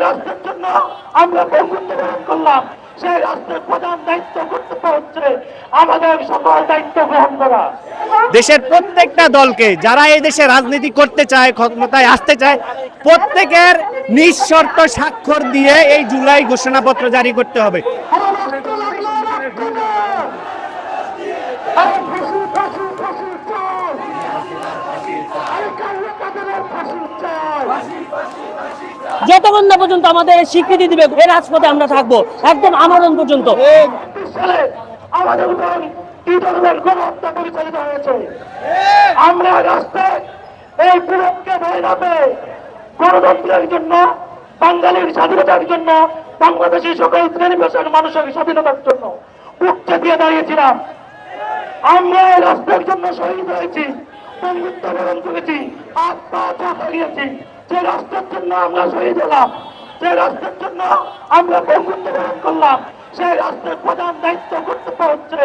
রাষ্ট্রের জন্য আমরা বন্ধুত্ব গ্রহণ করলাম, সেই রাষ্ট্রের প্রধান দায়িত্ব কর্তব্য হচ্ছে আমাদের সকল দায়িত্ব গ্রহণ করা। দেশের প্রত্যেকটা দলকে যারা এই দেশে রাজনীতি করতে চায়, ক্ষমতায় আসতে চায়, প্রত্যেকের নিঃশর্ত স্বাক্ষর দিয়ে এই জুলাই ঘোষণাপত্র জারি করতে হবে। যতক্ষণ না পর্যন্ত আমাদের স্বীকৃতি দিবে এই রাজপথে আমরা থাকবো একদম আমরণ পর্যন্ত। আমাদের উপর কি ধরনের গণহত্যা পরিচালিত হয়েছে, আমরা রাস্তায় এই বিরোধকে বাইরাতে গণতন্ত্রের জন্য, বাঙালির স্বাধীনতার জন্য, বাংলাদেশের সকল শ্রেণী পেশার মানুষের স্বাধীনতার জন্য বুকটা দিয়ে দাঁড়িয়েছিলাম। আমরা এই রাষ্ট্রের জন্য শহীদ হয়েছি, বন্ধুত্ব বরণ করেছি, হাত পা হারিয়েছি। যে রাষ্ট্রের জন্য আমরা শহীদ হলাম, যে রাষ্ট্রের জন্য আমরা বন্ধুত্ব বরণ করলাম, সেই রাষ্ট্রের প্রধান দায়িত্ব কর্তব্য হচ্ছে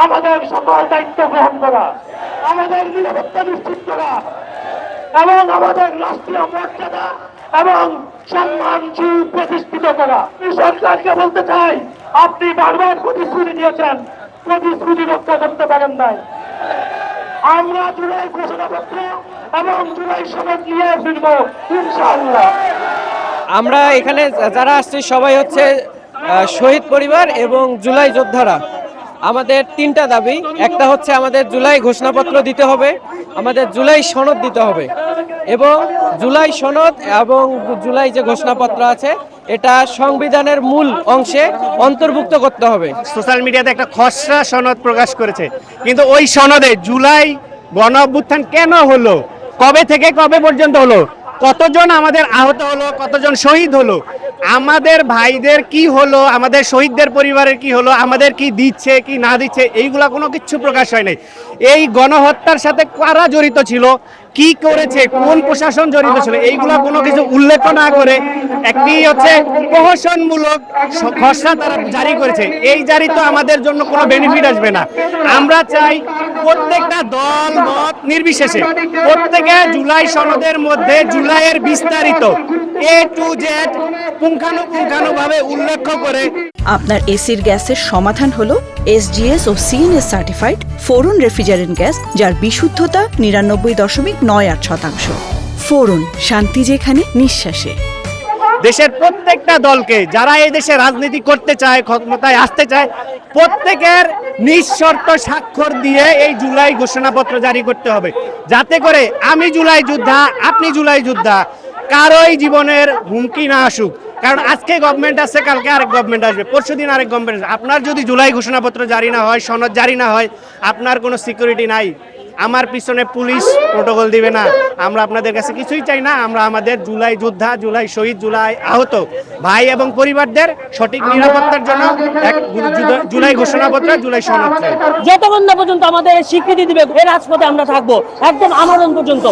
আমাদের সকল দায়িত্ব গ্রহণ করা, আমাদের নিরাপত্তা নিশ্চিত করা এবং আমাদের রাষ্ট্রীয় মর্যাদা এবং সম্মান সুপ্রতিষ্ঠিত করা। সরকারকে বলতে চাই, আপনি বারবার প্রতিশ্রুতি দিয়েছেন, প্রতিশ্রুতি রক্ষা করতে পারেন নাই। আমরা জুলাই ঘোষণাপত্র এবং জুলাই সনদ নিয়ে ফিরব ইনশাআল্লাহ। আমরা এখানে যারা আসছি সবাই হচ্ছে শহীদ পরিবার এবং জুলাই যোদ্ধারা। আমাদের তিনটা দাবি, একটা হচ্ছে আমাদের জুলাই ঘোষণাপত্র দিতে হবে, আমাদের জুলাই সনদ দিতে হবে এবং জুলাই সনদ এবং জুলাই যে ঘোষণাপত্র আছে এটা সংবিধানের মূল অংশে অন্তর্ভুক্ত করতে হবে। সোশ্যাল মিডিয়াতে একটা খসড়া সনদ প্রকাশ করেছে, কিন্তু ওই সনদে জুলাই গণ অভ্যুত্থান কেন হলো, কবে থেকে কবে পর্যন্ত হলো, কতজন আমাদের আহত হলো, কতজন শহীদ হলো, আমাদের ভাইদের কি হলো, আমাদের শহীদদের পরিবারের কি হলো, আমাদের কি দিচ্ছে কি না দিচ্ছে, এইগুলা কোনো কিছু প্রকাশ হয় নাই। এই গণহত্যার সাথে কারা জড়িত ছিল, কি করেছে, কোন প্রশাসন জড়িত ছিল, এইগুলা কোনো কিছু উল্লেখ না করে একটি হচ্ছে প্রহসনমূলক খসড়া তারা জারি করেছে। এই জারি তো আমাদের জন্য কোনো বেনিফিট আসবে না। আমরা চাই প্রত্যেকটা দল মত নির্বিশেষে প্রত্যেকে জুলাই সনদের মধ্যে জুলাইয়ের বিস্তারিত A to Z পুঙ্খানুপুঙ্খানুভাবে উল্লেখ করে। আপনার এসির গ্যাসের সমাধান হলো SGS ও CNS সার্টিফাইড ফোরন রেফ্রিজারেন্ট গ্যাস, যার বিশুদ্ধতা 99.98%। ফোরন, শান্তি যেখানে, নিঃশ্বাসে। দেশের প্রত্যেকটা দলকে যারা এই দেশে রাজনীতি করতে চায়, ক্ষমতায় আসতে চায়, প্রত্যেকের নিঃশর্ত স্বাক্ষর দিয়ে এই জুলাই ঘোষণাপত্র জারি করতে হবে, যাতে করে আমি জুলাই যোদ্ধা, আপনি জুলাই যোদ্ধা, কারোই জীবনের হুমকি না আসুক। কারণ আজকে গভর্নমেন্ট আছে, কালকে আরেক গভর্নমেন্ট আসবে, পরশুদিন আরেক গভর্নমেন্ট আসবে। আপনার যদি জুলাই ঘোষণাপত্র জারি না হয়, সনদ জারি না হয়, আপনার কোনো সিকিউরিটি নাই। আমার পিছনে পুলিশ প্রোটোকল দিবে না। আমরা আপনাদের কাছে কিছুই চাই না। আমরা আমাদের জুলাই যোদ্ধা, জুলাই শহীদ, জুলাই আহত ভাই এবং পরিবারদের সঠিক নিরাপত্তার জন্য এক জুলাই ঘোষণাপত্র, জুলাই সনদ চাই। যতক্ষণ না পর্যন্ত আমাদের স্বীকৃতি দিবে এই রাজপথে আমরা থাকবো একদম আমরণ পর্যন্ত।